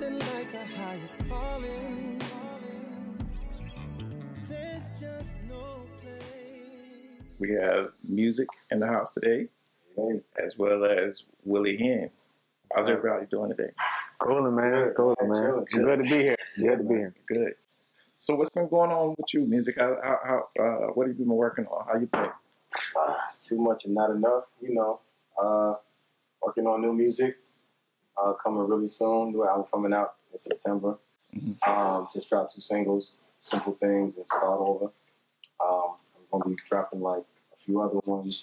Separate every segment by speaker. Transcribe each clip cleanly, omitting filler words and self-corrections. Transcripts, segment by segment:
Speaker 1: nothing like a higher calling. There's just no place.
Speaker 2: We have Musiq in the house today, as well as Willie Hyn. How's everybody doing today?
Speaker 3: Coolin', man. Coolin', man. Good to be here. Good to be here.
Speaker 2: Good. So what's been going on with you, Musiq? What have you been working on? How you been?
Speaker 4: Too much and not enough, you know. Working on new music, coming really soon. New album coming out in September. Just dropped 2 singles, Simple Things and Start Over. I'm gonna be dropping like a few other ones.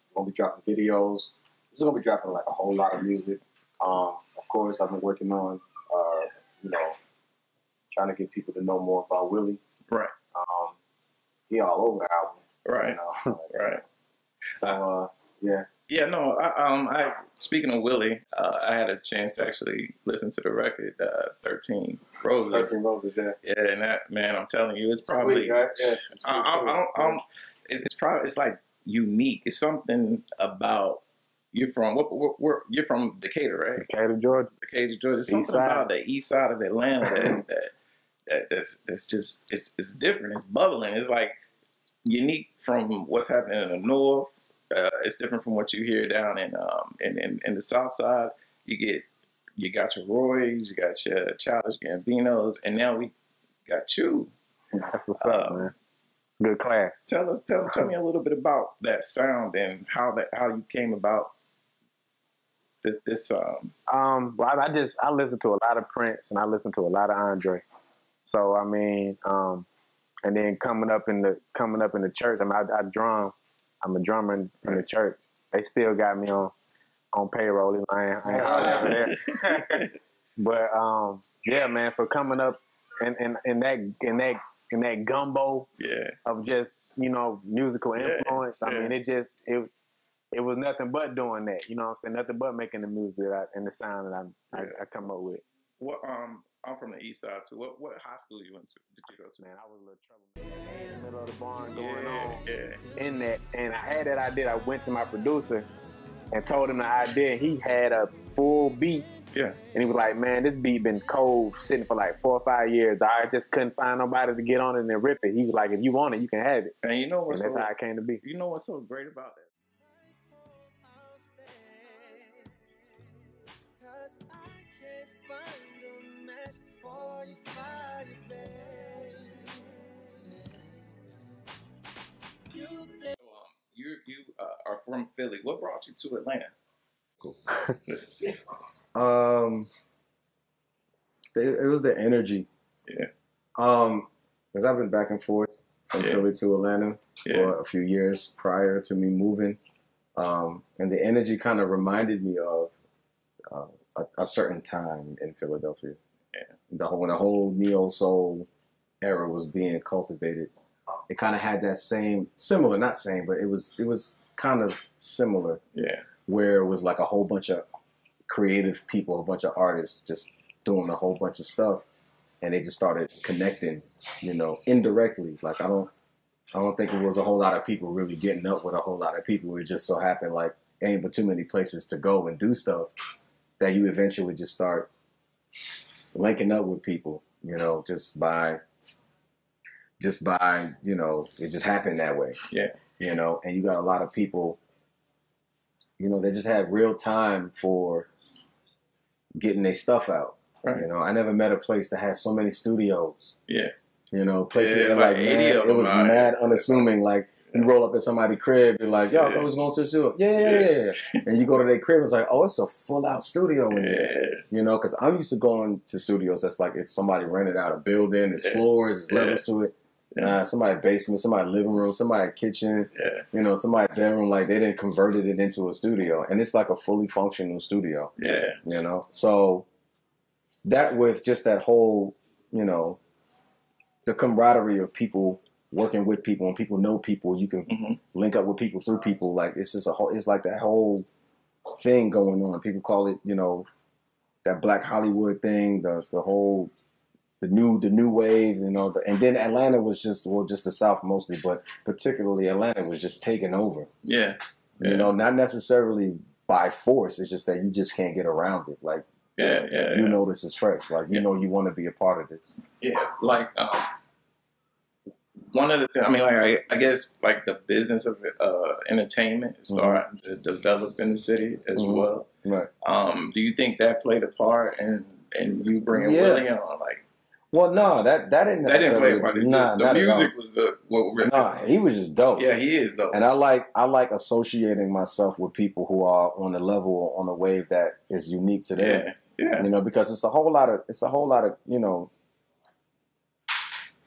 Speaker 4: I'm gonna be dropping videos. I'm just gonna be dropping like a whole lot of music. Of course, I've been working on, you know, trying to get people to know more about Willie.
Speaker 2: Right.
Speaker 4: He all over the album.
Speaker 2: Right.
Speaker 4: You know?
Speaker 2: Right.
Speaker 4: So, yeah.
Speaker 2: Yeah, no, I speaking of Willie, I had a chance to actually listen to the record, 13 Roses.
Speaker 4: 13 Roses, yeah.
Speaker 2: Yeah, and that, man, I'm telling you, it's probably,
Speaker 4: Sweet, right? Yeah,
Speaker 2: it's probably, it's like unique. It's something about, you're from Decatur, right?
Speaker 3: Decatur, Georgia.
Speaker 2: Decatur, Georgia. There's something about the east side of Atlanta that's just, it's different. It's bubbling. It's like unique from what's happening in the north. It's different from what you hear down in the south side. You got your Roys, you got your Childish Gambinos, and now we got you.
Speaker 3: That's what's up, man. It's good class.
Speaker 2: Tell me a little bit about that sound and how you came about this
Speaker 3: Well, I listen to a lot of Prince and I listen to a lot of Andre. So I mean, and then coming up in the church, I mean, I drum. I'm a drummer in the church. They still got me on payroll. I ain't there. But yeah, man. So coming up in that gumbo of just, you know, musical influence. I mean, it was nothing but doing that. You know what I'm saying? Nothing but making the music and the sound that I come up with.
Speaker 2: What I'm from the east side too. What high school did you go to?
Speaker 3: Man, I was a little trouble in the middle of the barn going on in that. And I had that idea. I went to my producer and told him the idea. He had a full beat.
Speaker 2: Yeah.
Speaker 3: And he was like, man, this beat been cold sitting for like 4 or 5 years. I just couldn't find nobody to get on it and rip it. He was like, if you want it, you can have it.
Speaker 2: And you know what's
Speaker 3: that's how it came to be.
Speaker 2: You know what's so great about that? You are from Philly. What brought you to Atlanta?
Speaker 4: Cool. It was the energy.
Speaker 2: Yeah.
Speaker 4: Because I've been back and forth from Philly to Atlanta for a few years prior to me moving, and the energy kind of reminded me of a certain time in Philadelphia. Yeah. When the whole neo soul era was being cultivated. It kind of had that similar, not same, but it was kind of similar.
Speaker 2: Yeah. Where
Speaker 4: it was like a whole bunch of creative people, a bunch of artists just doing a whole bunch of stuff, and they just started connecting, you know, indirectly. Like I don't think it was a whole lot of people really getting up with a whole lot of people. It just so happened like ain't but too many places to go and do stuff that you eventually just start linking up with people, you know, just by, you know, it just happened that way.
Speaker 2: Yeah.
Speaker 4: You know, and you got a lot of people, you know, they just have real time for getting their stuff out. Right. You know, I never met a place that had so many studios.
Speaker 2: Yeah.
Speaker 4: You know, places that like mad, it was mad unassuming. Like you roll up at somebody's crib, you're like, yo, I thought I was going to the studio. Yeah. And you go to their crib, it's like, oh, it's a full out studio in there. You know, because I'm used to going to studios that's like it's somebody rented out a building, there's floors, there's levels to it. Somebody basement, somebody living room, somebody kitchen, you know, somebody bedroom, like they didn't converted it into a studio. And it's like a fully functional studio.
Speaker 2: Yeah.
Speaker 4: You know? So that with just that whole, you know, the camaraderie of working with people and people know people, you can link up with people through people. Like it's just it's like that whole thing going on. People call it, you know, that Black Hollywood thing, the whole the new wave, you know, and then Atlanta was just the South mostly, but particularly Atlanta was just taking over.
Speaker 2: Yeah.
Speaker 4: You know, not necessarily by force. It's just that you just can't get around it. Like
Speaker 2: Yeah.
Speaker 5: You know this is fresh. Like, you know you want to be a part of this.
Speaker 2: Yeah. Like, one of the things, I mean, like, I guess, like, the business of entertainment is starting to develop in the city as well.
Speaker 5: Right.
Speaker 2: Do you think that played a part in you bringing Willie on? Like,
Speaker 5: well, no, that didn't necessarily.
Speaker 2: That didn't play a part.
Speaker 5: Nah,
Speaker 2: the music was what really.
Speaker 5: Nah, he was just dope.
Speaker 2: Yeah, he is dope.
Speaker 5: And I like associating myself with people who are on a level, on a wave that is unique to them.
Speaker 2: Yeah.
Speaker 5: You know, because it's a whole lot of, you know,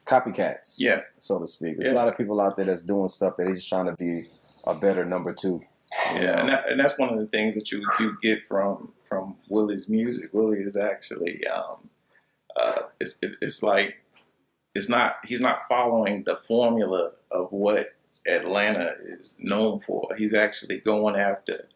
Speaker 5: copycats.
Speaker 2: Yeah.
Speaker 5: So to speak. There's a lot of people out there that's doing stuff that they're just trying to be a better number two.
Speaker 2: Yeah, and that's one of the things that you get from Willie's music. Willie is actually it's like he's not following the formula of what Atlanta is known for. He's actually going after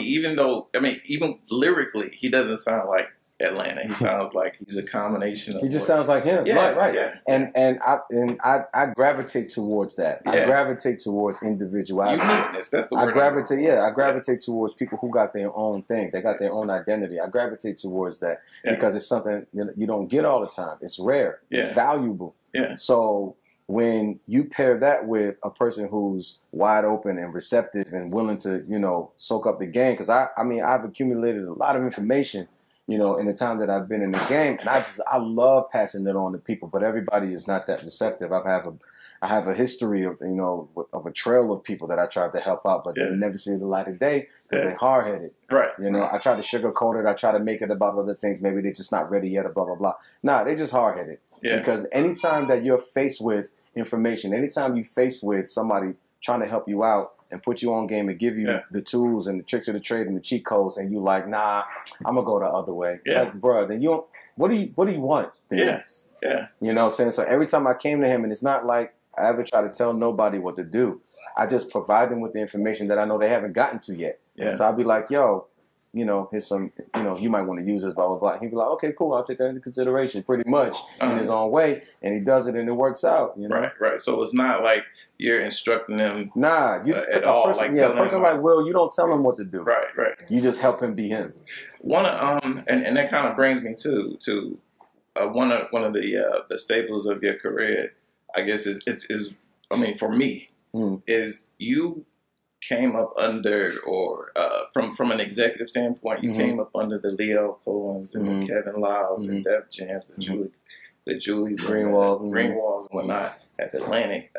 Speaker 2: even literally he doesn't sound like Atlanta. He sounds like he's a combination of.
Speaker 5: He just sounds like him.
Speaker 2: Yeah,
Speaker 5: right.
Speaker 2: Yeah.
Speaker 5: And I gravitate towards that. Yeah. I gravitate towards individuality.
Speaker 2: Uniqueness. That's the word.
Speaker 5: I gravitate towards people who got their own thing. They got their own identity. I gravitate towards that because it's something you don't get all the time. It's rare. It's valuable. Yeah. So when you pair that with a person who's wide open and receptive and willing to, you know, soak up the game, because I've accumulated a lot of information, you know, in the time that I've been in the game, and I love passing it on to people, but everybody is not that receptive. I have a history of, you know, of a trail of people that I tried to help out, but they never see the light of day because they're hard headed. Right. You know, I try to sugarcoat it. I try to make it about other things. Maybe they're just not ready yet, or blah blah blah. Nah, they're just hard headed. Yeah. Because anytime that you're faced with information, anytime you're faced with somebody trying to help you out and put you on game and give you the tools and the tricks of the trade and the cheat codes, and you like, nah, I'm gonna go the other way. Yeah. Like, bro, then you don't. What do you want? Then? Yeah. You know what I'm saying? So every time I came to him, and it's not like I ever try to tell nobody what to do. I just provide them with the information that I know they haven't gotten to yet. Yeah. So I'll be like, yo, you know, here's some, you know, you might want to use this, blah, blah, blah. He'd be like, okay, cool, I'll take that into consideration pretty much in his own way. And he does it and it works out, you know?
Speaker 2: Right. So it's not like you're instructing them at all.
Speaker 5: Person, a person like Will, you don't tell him what to do.
Speaker 2: Right.
Speaker 5: You just help him be him.
Speaker 2: And that kind of brings me to one of the staples of your career, I guess, is for me, is you came up under, or from an executive standpoint, you came up under the Leo Cohens and the Kevin Lyles and Def Jams, the Julies, Greenwalds and whatnot at Atlantic.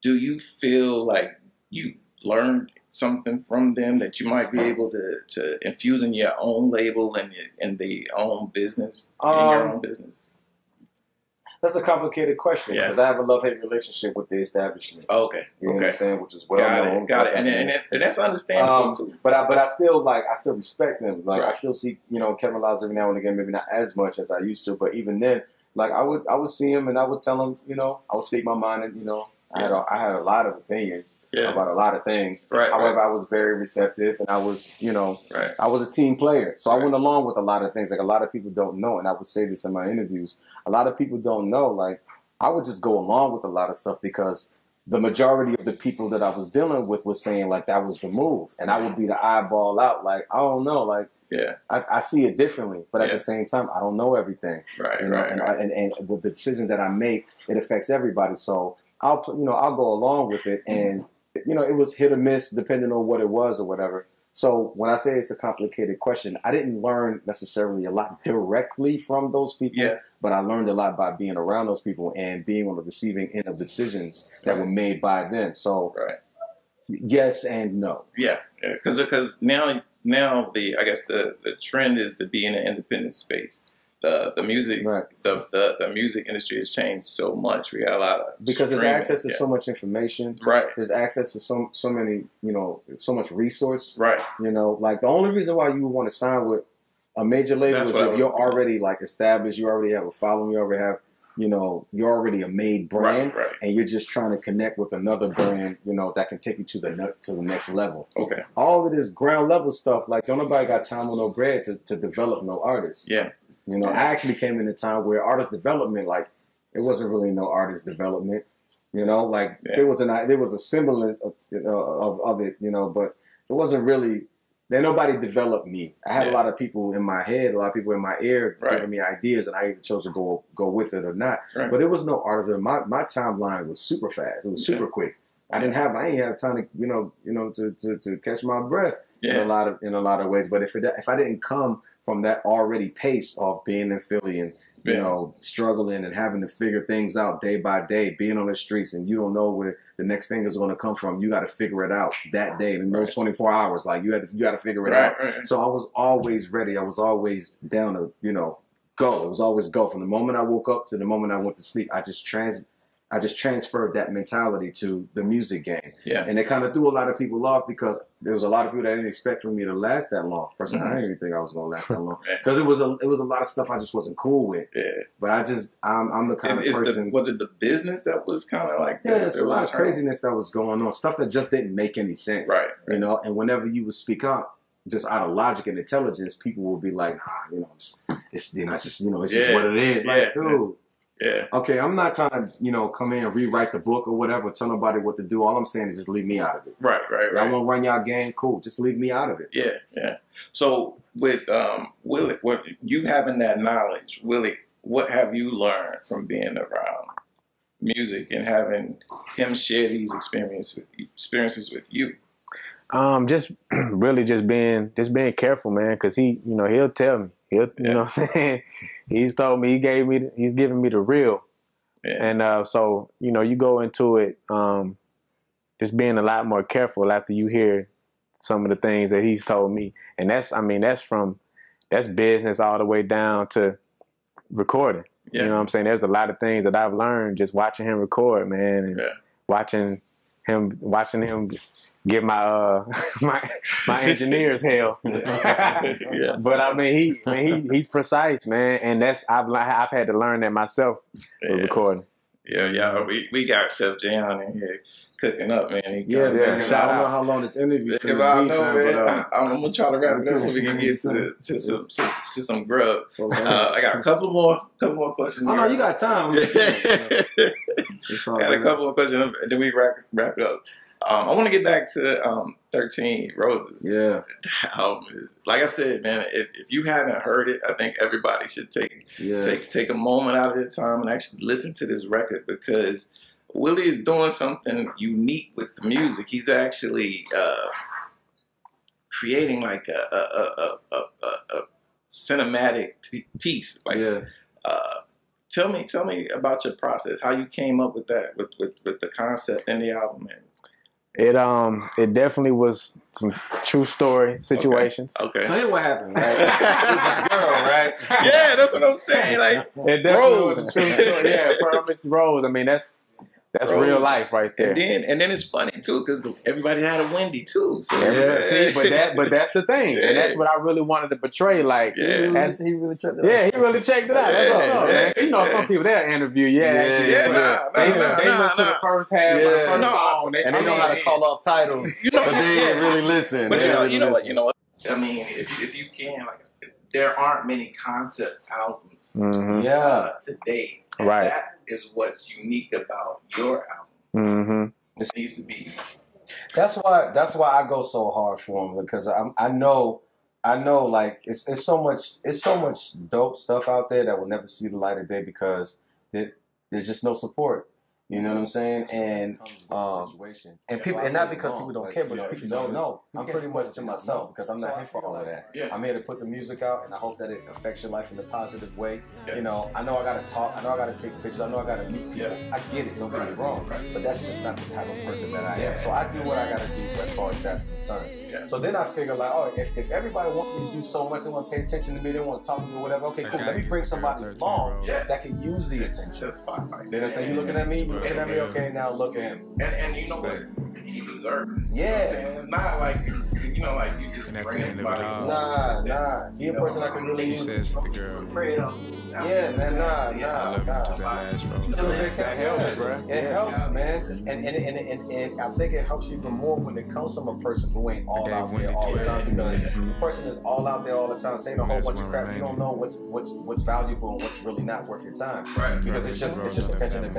Speaker 2: Do you feel like you learned something from them that you might be able to infuse in your own label and in the own business, in your own business?
Speaker 5: That's a complicated question because I have a love-hate relationship with the establishment.
Speaker 2: Okay.
Speaker 5: You know what I'm saying? Which is well known.
Speaker 2: Got it. And that's understandable too.
Speaker 5: But I still respect them. Like I still see, you know, Kevin Lyles every now and again, maybe not as much as I used to, but even then, like I would see him and I would tell him, you know, I would speak my mind, and you know, I had a lot of opinions about a lot of things. However, I was very receptive, and I was, you know, I was a team player. So I went along with a lot of things. Like a lot of people don't know, and I would say this in my interviews. A lot of people don't know. Like I would just go along with a lot of stuff because the majority of the people that I was dealing with was saying like that was the move, and I would be the eyeball out. Like I don't know, like I see it differently, but at the same time, I don't know everything. And with the decision that I make, it affects everybody. So I'll go along with it, and you know, it was hit or miss depending on what it was or whatever. So when I say it's a complicated question, I didn't learn necessarily a lot directly from those people, but I learned a lot by being around those people and being on the receiving end of decisions that were made by them. So yes and no.
Speaker 2: Because now the trend is to be in an independent space. The music the music industry has changed so much. We got a lot of
Speaker 5: because there's access to so much information. There's access to so many, you know, so much resource. You know, like the only reason why you would want to sign with a major label is if you're already like established, you already have a following, you already have, you know, you're already a made brand, and you're just trying to connect with another brand, you know, that can take you to the next level. All of this ground level stuff, like don't nobody got time or no bread to develop no artists. You know, I actually came in a time where artist development, like, it wasn't really no artist development. You know, like there was a semblance of it, you know, but it wasn't really nobody developed me. I had a lot of people in my head, a lot of people in my ear giving me ideas, and I either chose to go with it or not. Right. But it was no artisan. My timeline was super fast. It was super quick. I ain't have time to to catch my breath in a lot of ways. But if I didn't come from that already pace of being in Philly and you know, struggling and having to figure things out day by day, being on the streets, and you don't know where the next thing is going to come from. You got to figure it out that day in those 24 hours. Like you got to figure it out. Right. So I was always ready. I was always down to, you know, go. It was always go. From the moment I woke up to the moment I went to sleep, I just transferred that mentality to the music game. Yeah. And it kind of threw a lot of people off because there was a lot of people that didn't expect for me to last that long. Personally, I didn't even think I was going to last that long because it was a lot of stuff I just wasn't cool with. Yeah. But I'm the kind of person.
Speaker 2: Was it the business that was kind of like?
Speaker 5: Yeah, there's a lot of craziness that was going on. Stuff that just didn't make any sense. Right. You know, and whenever you would speak up, just out of logic and intelligence, people will be like, you know, it's just what it is. Like, dude. Yeah. Okay, I'm not trying to, you know, come in and rewrite the book or whatever, tell nobody what to do. All I'm saying is just leave me out of it. Right. I want to run y'all game, cool. Just leave me out of it.
Speaker 2: Yeah. So with Willie, what you having that knowledge, Willie, what have you learned from being around music and having him share these experiences with you?
Speaker 3: Just really just being careful, man, because he'll tell me. You know what I'm saying? He's told me, he's giving me the real. Yeah. And so, you know, you go into it just being a lot more careful after you hear some of the things that he's told me. And that's business all the way down to recording. Yeah. You know what I'm saying? There's a lot of things that I've learned just watching him record, man, and watching him give my my engineers hell. But I mean he's precise, man, and I've had to learn that myself with recording.
Speaker 2: Yeah, we got Chef Jayon in here cooking up, man.
Speaker 5: Man. I don't know how long this interview is going to be.
Speaker 2: Man, I'm gonna try to wrap it up so we can get to some grub. I got a couple more questions.
Speaker 5: Oh no, you got time.
Speaker 2: Got a couple of questions, and then we wrap it up. I want to get back to 13 Roses. Yeah. The album is, like I said, man, if you haven't heard it, I think everybody should take a moment out of their time and actually listen to this record, because Willie is doing something unique with the music. He's actually creating like a cinematic piece. Like, tell me about your process, how you came up with that, with the concept in the album.
Speaker 3: It definitely was some true story situations.
Speaker 5: Okay. So here's what happened, right? This girl, right?
Speaker 2: Yeah, that's what I'm saying. Like,
Speaker 3: it definitely was a true story. Yeah, Promise Rose. I mean, that's Rose. Real life right there.
Speaker 2: And then it's funny too, because everybody had a Wendy too. So
Speaker 3: see, but that's the thing, and that's what I really wanted to portray. Like, he really checked it out. Yeah, he really checked it out. You know, some people they'll interview. They listen to the first half of the first song,
Speaker 5: and they know how to call off titles, but they didn't really listen.
Speaker 2: But you know what? I mean, if you can, like, there aren't many concept albums today. And that is what's unique about your album. It needs to be.
Speaker 5: That's why I go so hard for him, because I know like it's so much dope stuff out there that will never see the light of day because there's just no support. You know what I'm saying? And people, and not because people don't care, but people don't know. I'm pretty much to myself because I'm not here for all of that. I'm here to put the music out, and I hope that it affects your life in a positive way. You know, I know I gotta talk, I know I gotta take pictures, I know I gotta meet people. I get it, don't get me wrong, but that's just not the type of person that I am. So I do what I gotta do as far as that's concerned. So then I figure like, oh, if everybody wants me to do so much, they want to pay attention to me, they want to talk to me or whatever. Okay, cool. Let me bring somebody along that can use the attention. That's fine. You know what I'm saying? You looking at me? You looking at me? Okay, now look at him.
Speaker 2: And you know what? He deserves it.
Speaker 5: Yeah.
Speaker 2: It's not like, you know, like you just bring somebody.
Speaker 5: Nah. He a person I can really use.
Speaker 6: Says the girl.
Speaker 5: Yeah, man, nah.
Speaker 3: That helps, bro.
Speaker 5: It helps, man. And I think it helps even more when it comes from a person who ain't all out there all the time, because the person is all out there all the time saying a whole bunch of crap. You don't know what's valuable and what's really not worth your time. Right. Because it's just attention.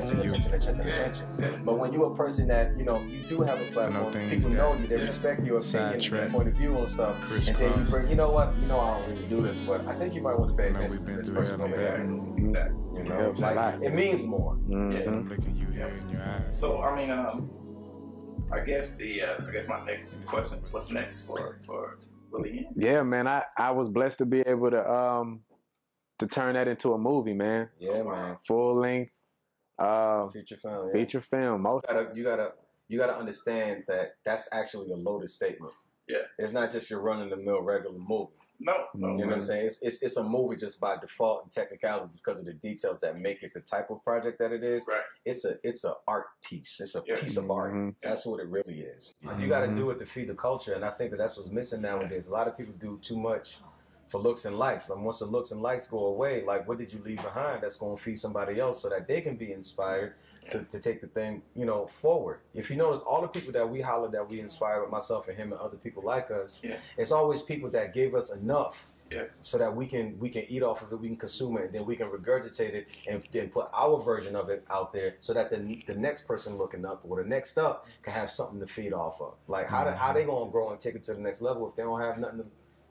Speaker 5: But when you're a person that, you know, you do have a platform, people know you, they respect your opinion, different point of view on stuff. And then you bring, you know what? You know I don't really do this, but I think you might want to pay attention to this person over there.
Speaker 2: Exactly.
Speaker 5: You know, like it means more.
Speaker 2: So I mean, I guess my next question: what's next for Willie Hyn?
Speaker 3: Yeah, man. I was blessed to be able to turn that into a movie, man.
Speaker 5: Yeah, man.
Speaker 3: Full length.
Speaker 5: Feature film.
Speaker 3: Feature film.
Speaker 5: You gotta understand that that's actually a loaded statement.
Speaker 2: Yeah.
Speaker 5: It's not just your run of the mill regular movie.
Speaker 2: No.
Speaker 5: You know what I'm saying? It's a movie just by default and technicalities because of the details that make it the type of project that it is.
Speaker 2: Right.
Speaker 5: It's a art piece. It's a piece of art. That's what it really is. You got to do it to feed the culture, and I think that's what's missing nowadays. A lot of people do too much for looks and likes. And once the looks and likes go away, like what did you leave behind that's going to feed somebody else so that they can be inspired to take the thing, you know, forward. If you notice, all the people that we holler that we inspire with myself and him and other people like us, it's always people that gave us enough so that we can eat off of it, we can consume it, and then we can regurgitate it and then put our version of it out there so that the next person looking up or the next up can have something to feed off of. Like how they going to grow and take it to the next level if they don't have nothing to,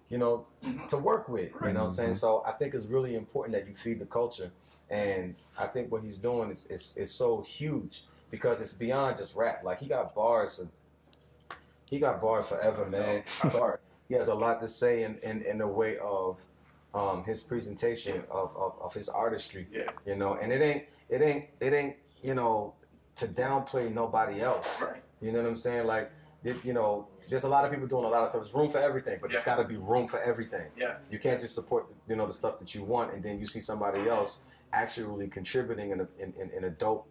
Speaker 5: you know, to work with, you know what I'm saying? So I think it's really important that you feed the culture. And I think what he's doing is so huge because it's beyond just rap. Like he got bars forever, man. He has a lot to say in the way of his presentation of his artistry. You know, and it ain't you know, to downplay nobody else.
Speaker 2: Right.
Speaker 5: You know what I'm saying? Like you know, there's a lot of people doing a lot of stuff. There's room for everything, but there's got to be room for everything. Yeah. You can't just support the stuff that you want and then you see somebody else actually contributing in a dope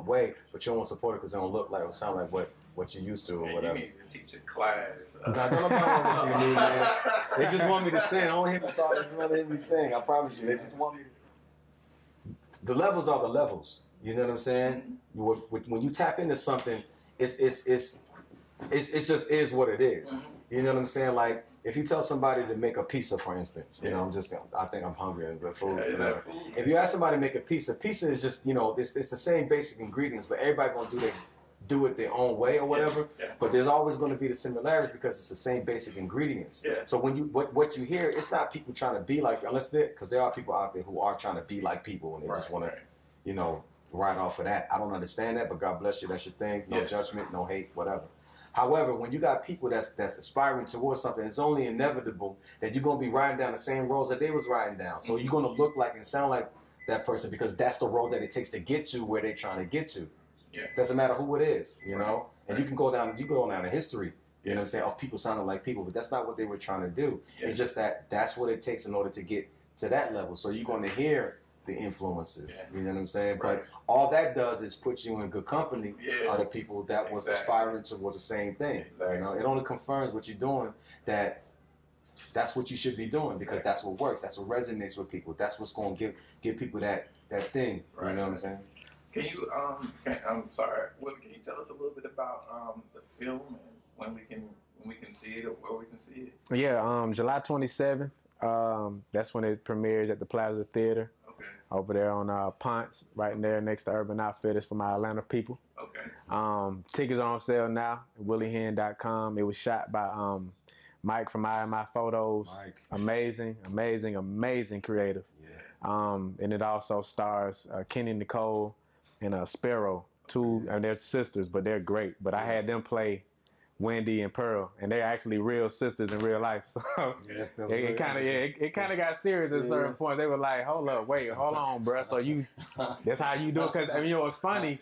Speaker 5: way, but you don't want to support it because they don't look like or sound like what you used to or whatever.
Speaker 2: You need to teach a class.
Speaker 5: I don't know what you need, man. They just want me to sing. I don't hear me talk. They just want to hear me sing. I promise you. They just want me to. The levels are the levels. You know what I'm saying? When you tap into something, it's just is what it is. You know what I'm saying? Like if you tell somebody to make a pizza, for instance, you know, I think I'm hungry and good food. If you ask somebody to make a pizza is just, you know, it's the same basic ingredients, but everybody gonna do it their own way or whatever. But there's always going to be the similarities because it's the same basic ingredients. So when what you hear, it's not people trying to be like, because there are people out there who are trying to be like people and they just want to, you know, ride off of that. I don't understand that, but God bless you. That's your thing. No judgment, no hate, whatever. However, when you got people that's aspiring towards something, it's only inevitable that you're going to be riding down the same roads that they was riding down. So you're going to look like and sound like that person because that's the road that it takes to get to where they're trying to get to. Doesn't matter who it is, you know? And you can go down in history, you know what I'm saying, of people sounding like people, but that's not what they were trying to do. It's just that's what it takes in order to get to that level. So you're going to hear the influences, you know what I'm saying? But all that does is put you in good company of the people that was aspiring towards the same thing. You know, it only confirms what you're doing, that's what you should be doing because that's what works. That's what resonates with people. That's what's going to give people that thing. You know what I'm saying?
Speaker 2: Can you I'm sorry, Willie, can you tell us a little bit about the film and when we can see it or where we can see it?
Speaker 3: Yeah, July 27th. That's when it premieres at the Plaza Theater. Over there on Ponce, right there next to Urban Outfitters for my Atlanta people. Tickets are on sale now at WillieHyn.com. It was shot by Mike from My Photos. Amazing creative. And it also stars Kenny Nicole and Sparrow, and they're sisters, but they're great. But I had them play Wendy and Pearl, and they're actually real sisters in real life. So it kind of got serious at a certain point. They were like, hold on, bro. So that's how you do it? Because I mean, you know, it's funny.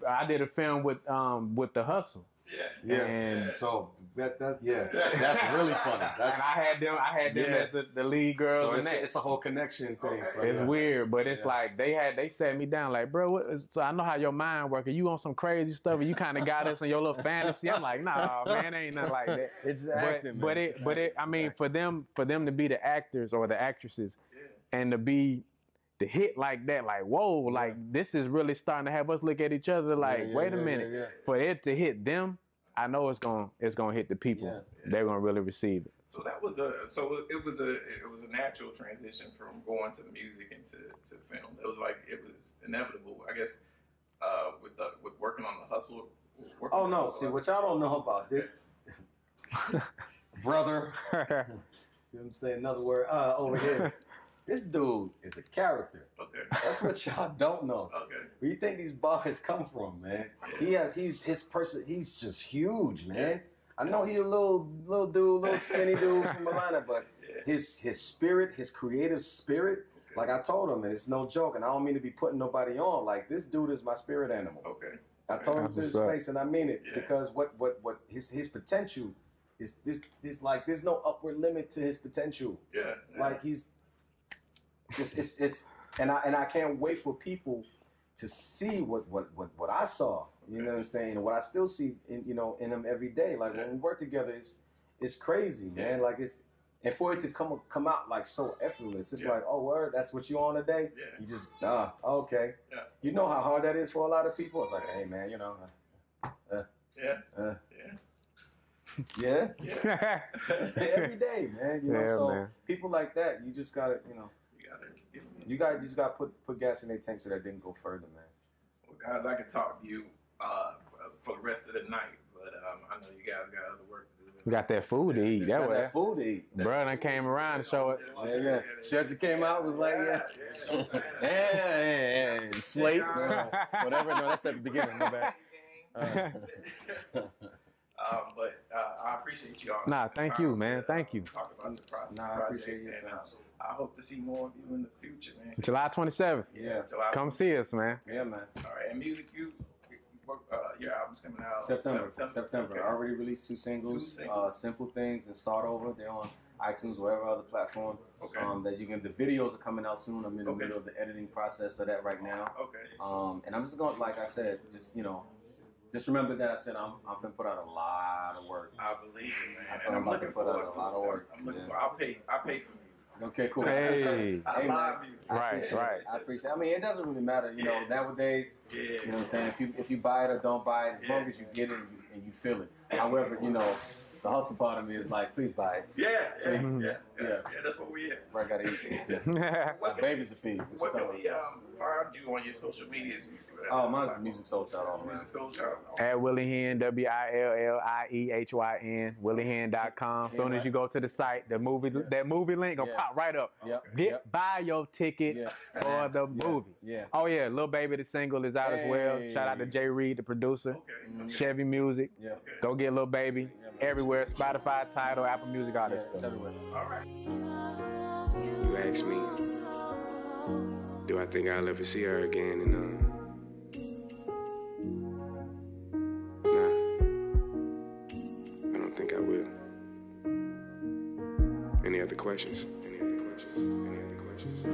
Speaker 3: I did a film with The Hustle.
Speaker 5: So that's really funny. And
Speaker 3: I had them as the lead girls.
Speaker 5: So it's a whole connection thing. So
Speaker 3: it's weird, but it's like they sat me down like, bro, so I know how your mind works. You on some crazy stuff, and you kind of got us in your little fantasy. I'm like, nah, man, ain't nothing like that.
Speaker 5: It's just acting,
Speaker 3: but I mean, for them to be the actors or the actresses, and to be the hit like that, like whoa, like this is really starting to have us look at each other like, wait a minute, for it to hit them. I know it's gonna hit the people. They're gonna really receive it.
Speaker 2: So it was a natural transition from going to music into film. It was inevitable, I guess. With working on The Hustle.
Speaker 5: See what y'all don't know about this. brother. Didn't say another word. Over here. This dude is a character.
Speaker 2: Okay.
Speaker 5: That's what y'all don't know.
Speaker 2: Okay.
Speaker 5: Where you think these bars come from, man? Yeah. He's just huge, man. Yeah. I know he a little dude, little skinny dude from Atlanta, but his spirit, his creative spirit, like I told him, and it's no joke, and I don't mean to be putting nobody on. Like, this dude is my spirit animal.
Speaker 2: Okay.
Speaker 5: I told him to his face, and I mean it, because what his potential is, this like, there's no upward limit to his potential.
Speaker 2: Yeah.
Speaker 5: Like, he's it's and I can't wait for people to see what I saw. You know what I'm saying? And what I still see in him every day. Like, when we work together, it's crazy, man. Like, and for it to come out like so effortless, it's like, oh, word, that's what you on today? Yeah. You just okay. Yeah. You know how hard that is for a lot of people. It's like, hey, man, yeah. Every day, man. You know, so man. People like that, you just gotta, you guys just gotta put gas in their tank so that they can go further, man.
Speaker 2: Well, guys, I could talk to you for the rest of the night, but I know you guys got other work to do.
Speaker 3: We got that food to eat.
Speaker 5: That food to eat.
Speaker 3: Bro, I came around to show it.
Speaker 5: Yeah. Shelter came out, was like, slate, whatever. No, that's at the beginning. My bad.
Speaker 2: But I appreciate you all.
Speaker 3: Nah, thank you, man. Thank you.
Speaker 2: Talk about the process.
Speaker 5: Nah, I appreciate you.
Speaker 2: I hope to see more of you in the future, man.
Speaker 3: July 27th.
Speaker 5: Yeah.
Speaker 3: Come see us, man.
Speaker 5: Yeah, man.
Speaker 2: All right, and Musiq, your album's coming out
Speaker 5: September.
Speaker 2: Okay.
Speaker 5: I already released two singles. Simple Things and Start Over. They're on iTunes, wherever other platform.
Speaker 2: Okay.
Speaker 5: That you can. The videos are coming out soon. I'm in the middle of the editing process of that right now.
Speaker 2: Okay.
Speaker 5: And I'm just going, like I said, just remember that I said I'm gonna put out a lot of work.
Speaker 2: I believe it, man. And I'm looking forward to a lot of work. I'm looking for. I'll pay for music.
Speaker 5: Okay, cool.
Speaker 3: Hey,
Speaker 2: I love music.
Speaker 3: Right.
Speaker 5: I appreciate it. I mean, it doesn't really matter, nowadays. Yeah. You know what I'm saying? If you buy it or don't buy it, as long as you get it and you feel it. However, the hustle part of me is like, please buy it.
Speaker 2: Yeah. That's what we at.
Speaker 5: I gotta eat. My babies to feed.
Speaker 2: What can we find you on your social medias?
Speaker 5: Mine's Musiq Soulchild all around.
Speaker 2: Musiq Soulchild.
Speaker 3: At Willie Hyn, WILLIEHYN, WillieHyn.com. Soon as you go to the site, that movie link gonna pop right up. Buy your ticket for the movie.
Speaker 5: Yeah.
Speaker 3: Oh yeah, Lil Baby the single is out as well. Shout out to Jay Reed, the producer. Chevy Music.
Speaker 5: Yeah.
Speaker 3: Go get Lil Baby everywhere. Spotify, Tidal, Apple Music, all that stuff.
Speaker 5: Everywhere.
Speaker 2: All right.
Speaker 6: You ask me, do I think I'll ever see her again? And nah, I don't think I will. Any other questions? Any other questions?